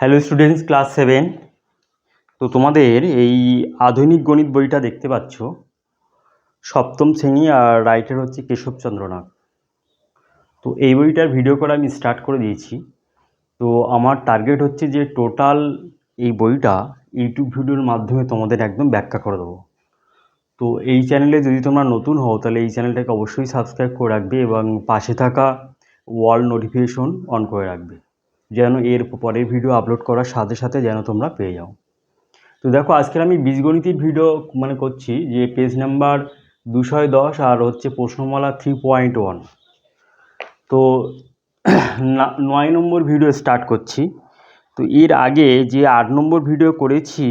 Hello students, class 7। তো তোমাদের এই আধুনিক গণিত বইটা দেখতে পাচ্ছ, সপ্তম শ্রেণী, আর রাইটার হচ্ছে কেশবচন্দ্র নাগ। তো এই বইটার ভিডিও করা আমি স্টার্ট করে দিয়েছি। তো আমার টার্গেট হচ্ছে যে টোটাল এই বইটা ইউটিউব ভিডিওর মাধ্যমে তোমাদের একদম ব্যাখ্যা করে দেবো। তো এই চ্যানেলে যদি তোমরা নতুন হও তাহলে এই চ্যানেলটাকে অবশ্যই সাবস্ক্রাইব করে রাখবে এবং পাশে থাকা ওয়াল নোটিফিকেশন অন করে রাখবে, যেন এর পরের ভিডিও আপলোড করার সাথে সাথে যেন তোমরা পেয়ে যাও। তো দেখো, আজকের আমি বীজগণিতের ভিডিও করছি, যে পেজ নাম্বার 210 আর হচ্ছে প্রশ্নমালা 3.1। তো 9 নম্বর ভিডিও স্টার্ট করছি। তো এর আগে যে 8 নম্বর ভিডিও করেছি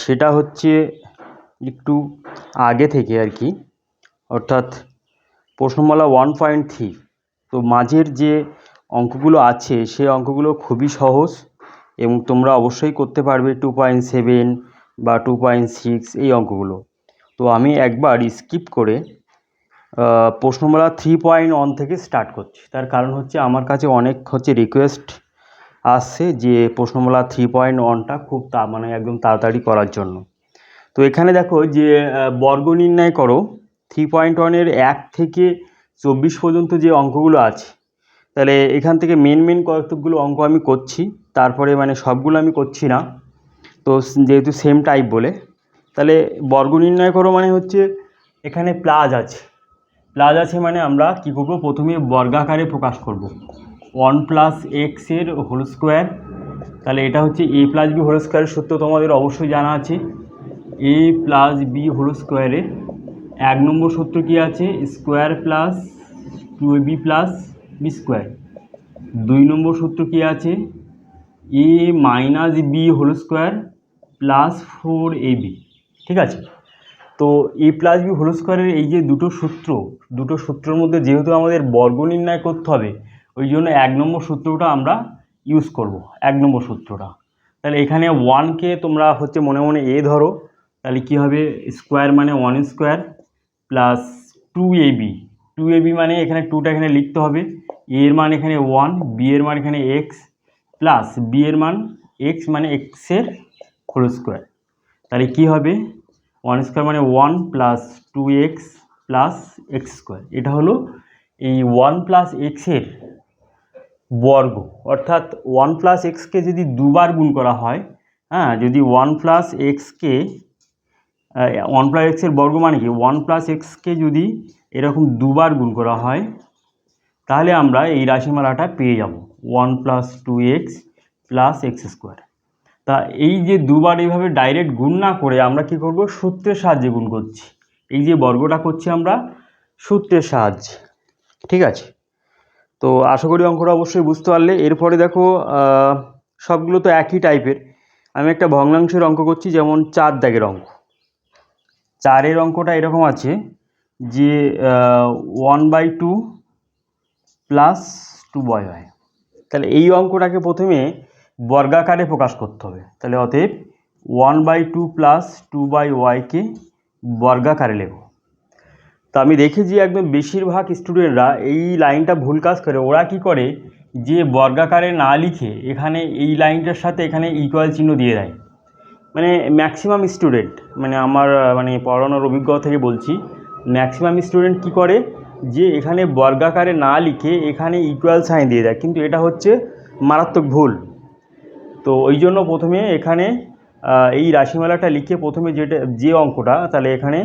সেটা হচ্ছে একটু আগে থেকে আর কি, অর্থাৎ প্রশ্নমালা 1.3। তো মাঝের যে অঙ্কগুলো আছে সেই অঙ্কগুলো খুবই সহজ এবং তোমরা অবশ্যই করতে পারবে 2.7 বা 2.6 এই অঙ্কগুলো। তো আমি একবার স্কিপ করে প্রশ্নমালা 3.1 থেকে স্টার্ট করছি। তার কারণ হচ্ছে আমার কাছে অনেক রিকোয়েস্ট আসছে যে প্রশ্নমালা 3.1টা খুব একদম তাড়াতাড়ি করার জন্য। তো এখানে দেখো যে বর্গ নির্ণয় করো 3.1-এর 1 থেকে 24 পর্যন্ত যে অঙ্কগুলো আছে, তাহলে এখান থেকে মেন কতগুলো অঙ্ক আমি করছি, তারপরে সবগুলো আমি করছি না। তো যেহেতু সেম টাইপ বলে, তাহলে বর্গ নির্ণয় করো হচ্ছে এখানে প্লাস আছে আমরা কি করব, প্রথমে বর্গাকারে প্রকাশ করব। 1+x এর হোল স্কোয়ার, তাহলে এটা হচ্ছে a + b হোল স্কোয়ারের সূত্র তোমাদের অবশ্যই জানা আছে। a + b হোল স্কোয়ারের 1 নম্বর সূত্র কি আছে, square plus 2ab plus B square. 2 নম্বর সূত্র কি আছে, a - b whole square plus 4ab। ঠিক আছে। তো a + b হোল স্কোয়ারের এই যে দুটো সূত্রের মধ্যে যেহেতু আমাদের বর্গ নির্ণয় করতে হবে, ওই জন্য 1 নম্বর সূত্রটা আমরা ইউজ করব, 1 নম্বর সূত্রটা। তাহলে এখানে 1কে তোমরা হচ্ছে মনে মনে a ধরো, তাহলে কি হবে, স্কোয়ার 1 স্কোয়ার প্লাস 2ab। মানে এখানে 2টা এখানে লিখতে হবে, a এর মান এখানে 1, b এর মান এখানে x, প্লাস b এর মান x x এর হোল স্কোয়ার। তাহলে কি হবে, 1 square 1 plus 2x plus x square. এটা হলো এই 1 + x এর বর্গ। অর্থাৎ 1 + x-কে যদি দুবার গুণ করা হয়, যদি 1 + x-কে 1 + x এর বর্গ মানে কি, 1 + x-কে যদি এরকম দুবার গুণ করা হয়, তাহলে আমরা এই রাশিমালাটা পেয়ে যাব 1 + 2x প্লাস এক্স স্কোয়ার। তা এই যে দুবার এইভাবে ডাইরেক্ট গুণ না করে আমরা কি করব, সূত্রের সাহায্যে গুণ করছি। এই যে বর্গটা করছি আমরা সূত্রের সাহায্যে। ঠিক আছে। তো আশা করি অঙ্কটা অবশ্যই বুঝতে পারলে। এরপরে দেখো, সবগুলো তো একই টাইপের। আমি একটা ভগ্নাংশের অঙ্ক করছি, যেমন 4 দাগের অঙ্ক। 4-এর অঙ্কটা এরকম আছে যে 1/2 প্লাস 2y। তাহলে এই অঙ্কটাকে প্রথমে বর্গাকারে প্রকাশ করতে হবে। তাহলে অতএব 1/2 প্লাস 2y-কে বর্গাকারে লেখো। তো আমি দেখেছি একদম বেশিরভাগ স্টুডেন্টরা এই লাইনটা ভুল কাজ করে। ওরা কি করে, যে বর্গাকারে না লিখে এখানে এই লাইনটার সাথে এখানে ইকুয়াল চিহ্ন দিয়ে দেয়। ম্যাক্সিমাম স্টুডেন্ট, আমার পড়ানোর অভিজ্ঞতা থেকে বলছি, ম্যাক্সিমাম স্টুডেন্ট কি করে, যে এখানে বর্গাকারে না লিখে এখানে ইকুয়াল সাইন দিয়ে দেয়, কিন্তু এটা হচ্ছে মারাত্মক ভুল। তো ওই জন্য প্রথমে এখানে এই রাশিমালাটা লিখে প্রথমে যে অঙ্কটা, তাহলে এখানে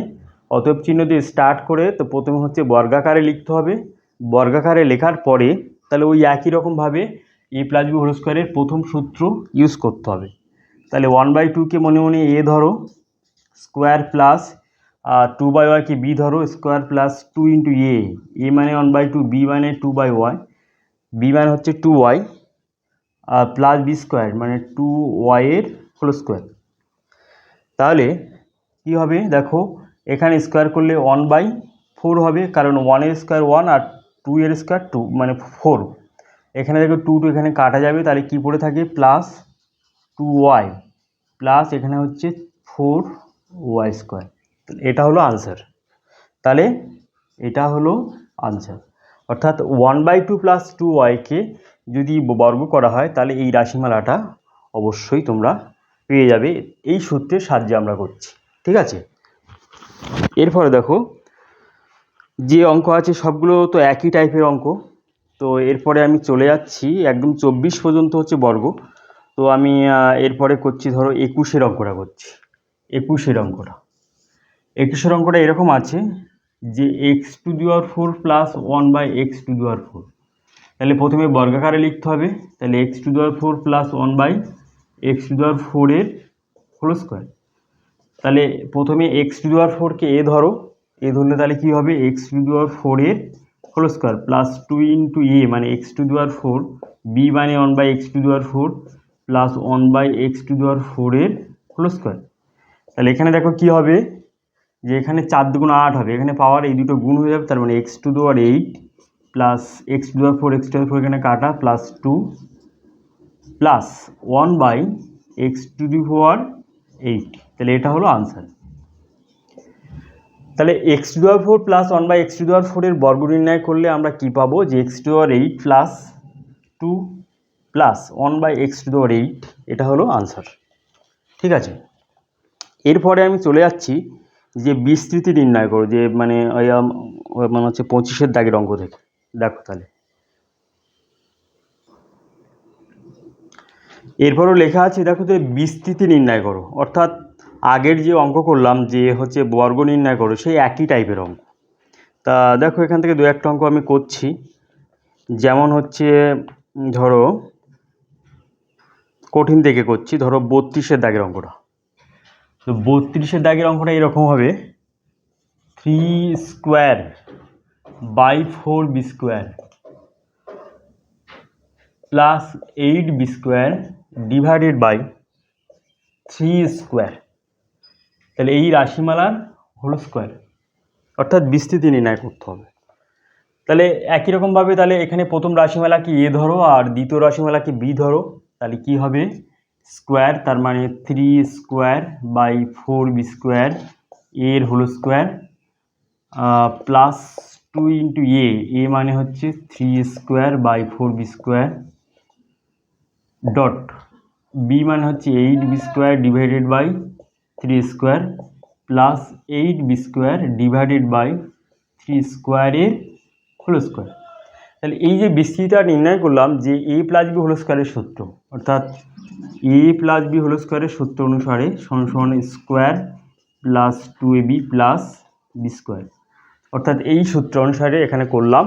অতএব চিহ্ন দিয়ে স্টার্ট করে, তো প্রথমে হচ্ছে বর্গাকারে লিখতে হবে। বর্গাকারে লেখার পরে তাহলে ওই একই রকমভাবে a + b হোল স্কোয়ারের প্রথম সূত্র ইউজ করতে হবে। তাহলে 1/2-কে মনে মনে a ধরো, স্কোয়ার প্লাস 2y-কে b ধরো, স্কোয়ার প্লাস 2 × a মানে 1/2, b মানে 2/y, b মানে হচ্ছে 2y, আর প্লাস বি স্কোয়ার 2y এর হোল স্কোয়ার। তাহলে কি হবে দেখো, এখানে স্কোয়ার করলে 1/4 হবে, কারণ 1-এর স্কোয়ার 1 আর 2-এর স্কোয়ার 2 4। এখানে দেখো 2 এখানে কাটা যাবে, তাহলে কি পড়ে থাকে, প্লাস 2y প্লাস এখানে হচ্ছে 4y স্কোয়ার। এটা হলো আনসার। তাহলে এটা হলো আনসার। অর্থাৎ 1/2 প্লাস 2y-কে যদি বর্গ করা হয় তাহলে এই রাশিমালাটা অবশ্যই তোমরা পেয়ে যাবে। এই সূত্রের সাহায্যে আমরা করছি, ঠিক আছে। এরপরে দেখো যে অঙ্ক আছে সবগুলো তো একই টাইপের অঙ্ক। তো এরপরে আমি চলে যাচ্ছি একদম 24 পর্যন্ত হচ্ছে বর্গ। তো আমি এরপরে করছি ধরো 21-এর অঙ্কটা করছি। 21-এর অঙ্কটা এরকম আছে যে x⁴ প্লাস 1/x⁴। তাহলে প্রথমে বর্গাকারে লিখতে হবে। তাহলে x⁴ প্লাস 1/x⁴ এর হোল স্কোয়ার। তাহলে প্রথমে x⁴ এ ধরো, এ ধরলে তাহলে কী হবে x⁴ এর whole square plus 2 into A মানে x⁴, বি মানে 1/x⁴ প্লাস 1/x⁴ এর হোল স্কোয়ার। তাহলে এখানে দেখো কী হবে যে এখানে 4 দুগুণ 8 হবে, এখানে পাওয়ার এই দুটো গুণ হয়ে যাবে, তার মানে x⁴ প্লাস x⁴ এখানে কাটা প্লাস 2 প্লাস 1/x⁴। তাহলে এটা হলো আনসার। তাহলে x⁴ প্লাস 1/x⁴ এর বর্গ নির্ণয় করলে আমরা কি পাবো যে x⁴ প্লাস 2 প্লাস 1/x⁴, এটা হলো আনসার, ঠিক আছে। এরপরে আমি চলে যাচ্ছি যে বিস্তৃতি নির্ণয় করো, যে মানে হচ্ছে 25-এর দাগের অঙ্ক থেকে। দেখো তাহলে এরপরও লেখা আছে, দেখো যে বিস্তৃতি নির্ণয় করো, অর্থাৎ আগের যে অঙ্ক করলাম যে হচ্ছে বর্গ নির্ণয় করো সেই একই টাইপের অঙ্ক। তা দেখো এখান থেকে দু একটা অঙ্ক আমি করছি। যেমন হচ্ছে ধরো কঠিন থেকে করছি, ধরো 32-এর দাগের অঙ্কটা। তো 32-এর দাগের অঙ্কটা এরকম হবে 3²/4b² plus 8b² divided by 3²। তাহলে এই রাশিমালার হোল স্কোয়ার, অর্থাৎ বিস্তৃতি নির্ণয় করতে হবে। তাহলে একই রকমভাবে তাহলে এখানে প্রথম রাশিমালাকে এ ধরো আর দ্বিতীয় রাশিমালাকে বি ধরো। তাহলে কি হবে স্কোয়ার, তার মানে 3²/4b² এর whole square plus 2 into A মানে হচ্ছে 3²/4b² ডট বি মানে হচ্ছে 8b² divided by 3² plus 8b² divided by 3² এর হোল স্কোয়ার। তাহলে এই যে বিস্তৃতিটা নির্ণয় করলাম যে a প্লাস বি হোল স্কোয়ারের সূত্র, অর্থাৎ a প্লাস বি হোল স্কোয়ারের সূত্র অনুসারে সমান square plus 2ab plus b²। অর্থাৎ এই সূত্র অনুসারে এখানে করলাম।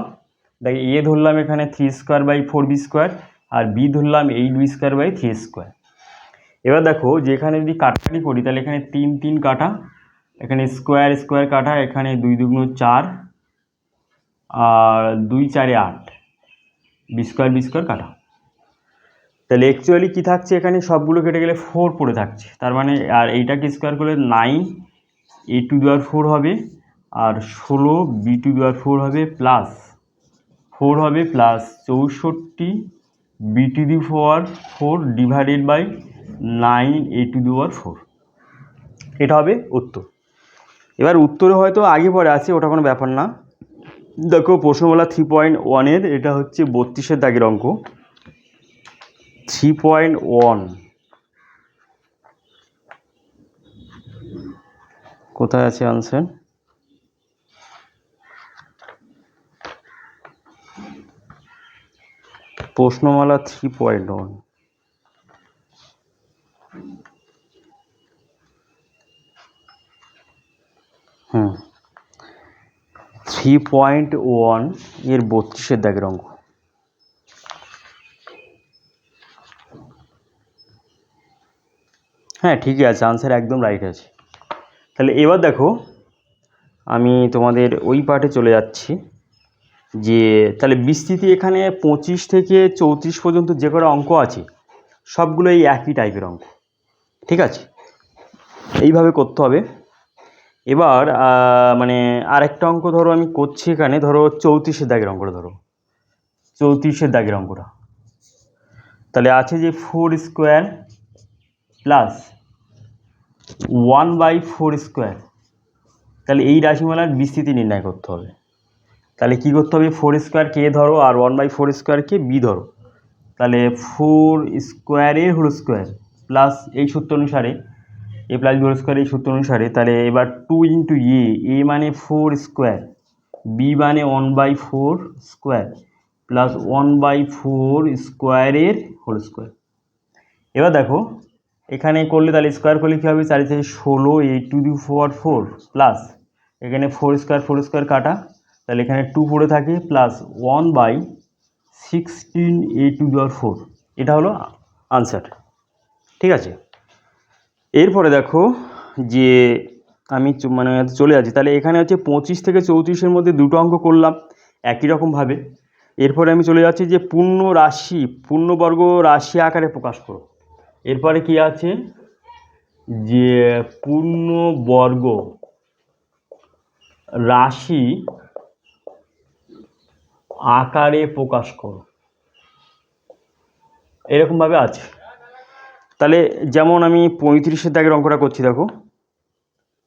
দেখি a ধরলাম এখানে 3²/4b² আর বি ধরলাম 8b²/3²। এবার দেখো যে এখানে যদি কাটাকাটি করি তাহলে এখানে 3 3 কাটা, এখানে স্কোয়ার স্কোয়ার কাটা, এখানে 2 2 4 আর 2 4 8, b² কাটা। তাহলে অ্যাকচুয়ালি কী থাকছে এখানে সবগুলো কেটে গেলে 4 পড়ে থাকছে, তার মানে আর এইটাকে স্কোয়ার করলে 9a⁴ হবে আর 16 b⁴ হবে প্লাস 4 হবে plus 64 b⁴ divided by 9a⁴। এটা হবে উত্তর। এবার উত্তরে হয়তো আগে পরে আছে, ওটা কোনো ব্যাপার না। দেখো প্রশ্নমালা 3.1-এর এটা হচ্ছে 32-এর দাগের অঙ্ক। 3.1 কোথায় আছে আনসার? প্রশ্নমালা 3.1 3.1 এর 32-এর দাগের অঙ্ক। হ্যাঁ ঠিকই আছে, আনসার একদম রাইট আছে। তাহলে এবার দেখো আমি তোমাদের ওই পার্টে চলে যাচ্ছি যে তাহলে বিস্তৃতি এখানে 25 থেকে 34 পর্যন্ত যে কটা অঙ্ক আছে সবগুলো এই একই টাইপের অঙ্ক, ঠিক আছে। এইভাবে করতে হবে। এবার মানে আরেকটা অঙ্ক ধরো আমি করছি এখানে, ধরো 34-এর দাগের অঙ্কটা ধরো। 34-এর দাগের অঙ্কটা তাহলে আছে যে 4² প্লাস 1/4²। তাহলে এই রাশিমালার বিস্তৃতি নির্ণয় করতে হবে। তাহলে কি করতে হবে 4² কে ধরো আর 1/4² কে বি ধরো। তাহলে 4 স্কোয়ারের হোল স্কোয়ার প্লাস এই সূত্র অনুসারে এ প্লাস বি হোল স্কোয়ার এই সূত্র অনুসারে, তাহলে এবার 2 ইন্টু এ মানে 4 স্কোয়ার, বি মানে 1/4 স্কোয়ার প্লাস 1/4 স্কোয়ারের হোল স্কোয়ার। এবার দেখো এখানে করলে তাহলে স্কোয়ার করলে কী হবে, 4 থেকে 16 a⁴ প্লাস এখানে 4 স্কোয়ার কাটা, তাহলে এখানে 2 পড়ে থাকে প্লাস 1/16 a⁴। এটা হলো আনসার। ঠিক আছে, এরপরে দেখো যে আমি মানে চলে যাচ্ছি, তাহলে এখানে হচ্ছে 25 থেকে 34-এর মধ্যে দুটো অঙ্ক করলাম একই রকমভাবে। এরপরে আমি চলে যাচ্ছি যে পূর্ণবর্গ রাশি আকারে প্রকাশ করো। এরপরে কি আছে যে পূর্ণবর্গ রাশি আকারে প্রকাশ করো, এরকমভাবে আছে। তাহলে যেমন আমি 35-এর দাগের অঙ্কটা করছি, দেখো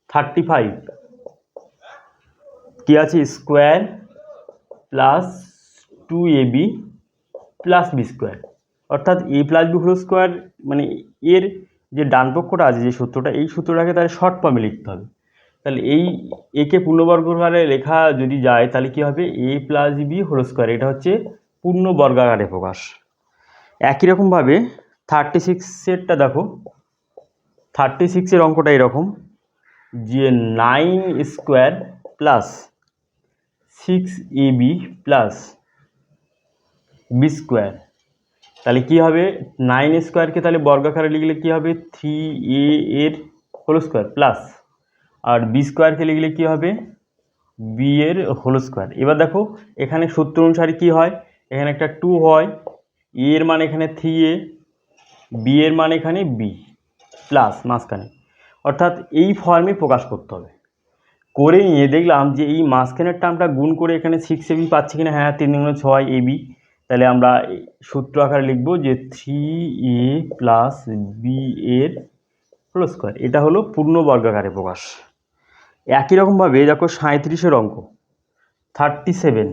35 কি আছে, square plus 2ab plus B square, অর্থাৎ A plus B whole square মানে এর যে ডান পক্ষটা আছে যে সূত্রটা, এই সূত্রটাকে তাহলে শর্ট ফর্মে লিখতে হবে। তাহলে এই একে পূর্ণবর্গাকারে লেখা যদি যায় তাহলে কি হবে, এ প্লাস বি হোল স্কোয়ার, এটা হচ্ছে পূর্ণবর্গাকারে প্রকাশ। একই রকমভাবে 36-এরটা দেখো, 36-এর অঙ্কটা এরকম যে 9 square plus 6ab plus B square, তাহলে কী হবে 9 স্কোয়ারকে তাহলে বর্গাকারে লিখলে কী হবে 3a এর হোল স্কোয়ার প্লাস আর বি স্কোয়ারকে লিখলে কী হবে বি এর হোল স্কোয়ার। এবার দেখো এখানে সূত্র অনুসারে কী হয়, এখানে একটা 2 হয়, এ এর মান এখানে 3a, বি এর মান এখানে বি প্লাস মাঝখানে, অর্থাৎ এই ফর্মে প্রকাশ করতে হবে। করে নিয়ে দেখলাম যে এই মাঝখানের টার্মটা গুণ করে এখানে 6ab পাচ্ছি কিনা, হ্যাঁ 3 × 6ab, তাহলে আমরা সূত্র আকারে লিখব যে 3a প্লাস বি এর হোল স্কোয়ার, এটা হলো পূর্ণবর্গাকারে প্রকাশ। একই রকমভাবে দেখো 37-এর অঙ্ক 37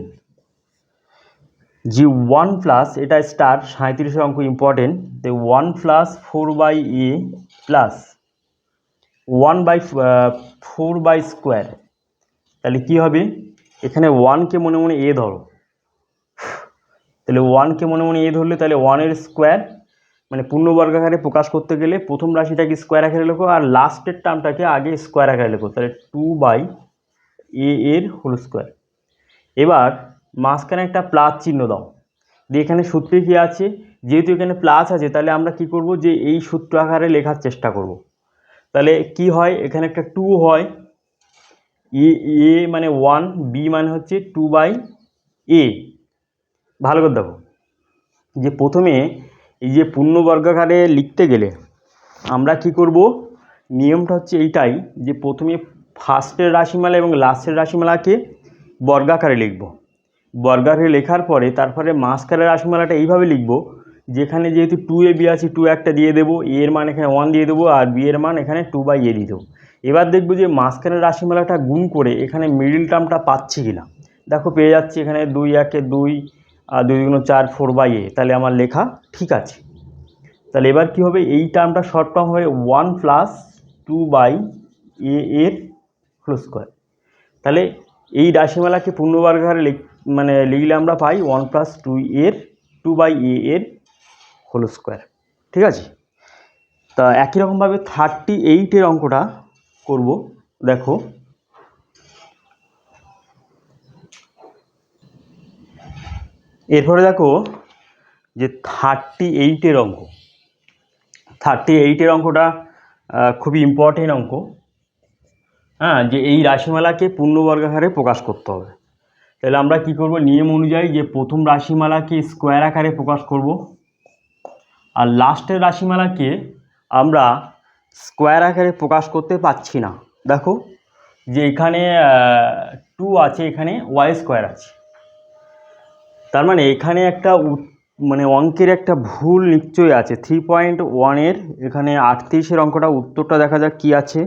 যে 1 প্লাস, এটা স্টার 37-এর অঙ্ক ইম্পর্টেন্ট, তো 1 প্লাস 4/a প্লাস 1/4 স্কোয়ার, তাহলে কি হবে এখানে 1কে মনে মনে এ ধরো, তাহলে 1কে মনে মনে এ ধরলে তাহলে 1 এর স্কোয়ার, মানে পূর্ণবর্গাকারে প্রকাশ করতে গেলে প্রথম রাশিটাকে স্কোয়ার আকারে লেখো আর লাস্টের টার্মটাকে আগে স্কোয়ার আকারে লেখো, তাহলে 2/a এর হোল স্কোয়ার। এবার মাঝখানে একটা প্লাস চিহ্ন দাও, দিয়ে এখানে সূত্রে কি আছে, যেহেতু এখানে প্লাস আছে তাহলে আমরা কি করব যে এই সূত্র আকারে লেখার চেষ্টা করব। তাহলে কি হয়, এখানে একটা 2 হয়, এ মানে 1, বি মানে হচ্ছে 2/a। ভালো করে দেখো যে প্রথমে এই যে পূর্ণবর্গাকারে লিখতে গেলে আমরা কি করব, নিয়মটা হচ্ছে এইটাই যে প্রথমে ফার্স্টের রাশিমালা এবং লাস্টের রাশিমালাকে বর্গাকারে লিখব, বর্গাকারে লেখার পরে তারপরে মাঝখানের রাশিমালাটা এইভাবে লিখব, যেখানে যেহেতু 2ab আছে 2 একটা দিয়ে দেবো, এ এর মান এখানে 1 দিয়ে দেবো আর বি এর মান এখানে 2/a দিয়ে দেবো। এবার দেখব যে মাঝখানের রাশিমালাটা গুণ করে এখানে মিডিল টার্মটা পাচ্ছি কিনা, দেখো পেয়ে যাচ্ছি এখানে 2 1 2 আর 2 2 4 4/a, তাহলে আমার লেখা ঠিক আছে। তাহলে এবার কি হবে, এই টার্মটা শর্ট ফর্ম হবে 1 প্লাস 2/a এর হোল স্কোয়ার। তাহলে এই রাশিমালাকে পূর্ণবর্গাকারে মানে লিখলে আমরা পাই 1 প্লাস 2/a এর হোল স্কোয়ার। ঠিক আছে, তা একই রকমভাবে 38-এর অঙ্কটা করব। দেখো এরপরে দেখো যে 38-এর অঙ্ক, 38-এর অঙ্কটা খুবই ইম্পর্টেন্ট অঙ্ক, হ্যাঁ, যে এই রাশিমালাকে পূর্ণবর্গাকারে প্রকাশ করতে হবে। তাহলে আমরা কি করব, নিয়ম অনুযায়ী যে প্রথম রাশিমালাকে স্কোয়ার আকারে প্রকাশ করব আর লাস্টের রাশিমালাকে আমরা স্কোয়ার আকারে প্রকাশ করতে পারছি না। দেখো যে এখানে 2 আছে, এখানে ওয়াই স্কোয়ার আছে, তার মানে এখানে একটা মানে অঙ্কের একটা ভুল নিশ্চয়ই আছে। 3.1-এর এখানে 38-এর অঙ্কটা উত্তরটা দেখা যাক কি আছে,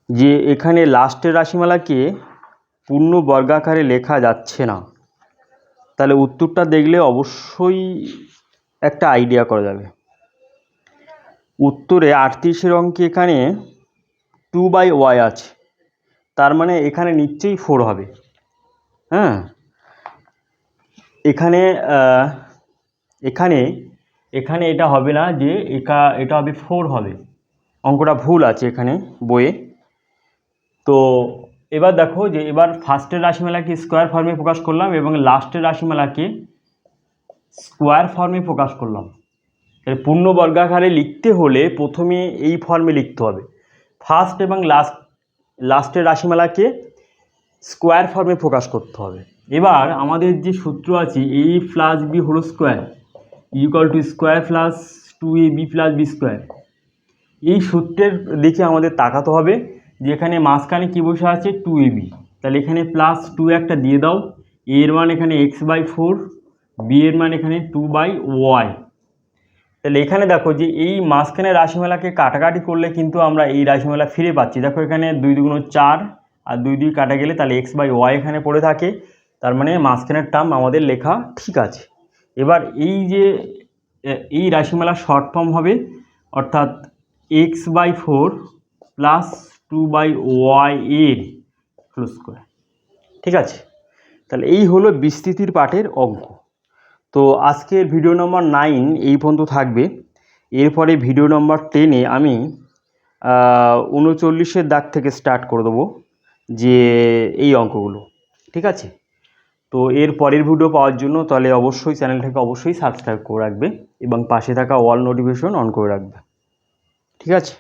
যে এখানে লাস্টের রাশিমালাকে পূর্ণবর্গাকারে লেখা যাচ্ছে না। তাহলে উত্তরটা দেখলে অবশ্যই একটা আইডিয়া করা যাবে। উত্তরে 38 অঙ্কে এখানে 2/y আছে, তার মানে এখানে নিশ্চয়ই 4 হবে। হ্যাঁ, এখানে এখানে এখানে এটা হবে না, যে এটা হবে 4 হবে, অঙ্কটা ভুল আছে এখানে বইয়ে। তো এবার দেখো যে এবার ফার্স্টের রাশিমালাকে স্কোয়ার ফর্মে প্রকাশ করলাম এবং লাস্টের রাশিমালাকে স্কোয়ার ফর্মে প্রকাশ করলাম। পূর্ণ বর্গাকারে লিখতে হলে প্রথমে এই ফর্মে লিখতে হবে, ফার্স্ট এবং লাস্টের রাশিমালাকে স্কোয়ার ফর্মে প্রকাশ করতে হবে। এবার আমাদের যে সূত্র আছে a plus B whole square equal to square plus 2ab plus B square, এই সূত্রের দিকে আমাদের তাকাতে হবে যে এখানে মাঝখানে কী বসে আছে 2ab, তাহলে এখানে প্লাস 2 একটা দিয়ে দাও, a এর মান এখানে x/4, b এর মান এখানে 2/y। তাহলে এখানে দেখো যে এই মাঝখানে রাশিমালাকে কাটাকাটি করলে কিন্তু আমরা এই রাশিমালা ফিরে পাচ্ছি। দেখো এখানে 2 × 4 আর 2 2 কাটা গেলে তাহলে x/y এখানে পড়ে থাকে, তার মানে মাঝখানের টার্ম আমাদের লেখা ঠিক আছে। এবার এই রাশিমালা শর্ট ফর্ম হবে, অর্থাৎ x/4 প্লাস 2/y এর হোল স্কোয়ার। ঠিক আছে, তাহলে এই হলো বিস্তৃতির পাঠের অঙ্ক। তো আজকের ভিডিও নম্বর 9 এই পর্যন্ত থাকবে। এরপরে ভিডিও নম্বর 10-এ আমি 39-এর দাগ থেকে স্টার্ট করে দেবো যে এই অঙ্কগুলো। ঠিক আছে, তো এর পরের ভিডিও পাওয়ার জন্য তাহলে অবশ্যই চ্যানেলটাকে অবশ্যই সাবস্ক্রাইব করে রাখবে এবং পাশে থাকা অল নোটিফিকেশন অন করে রাখবে। ঠিক আছে।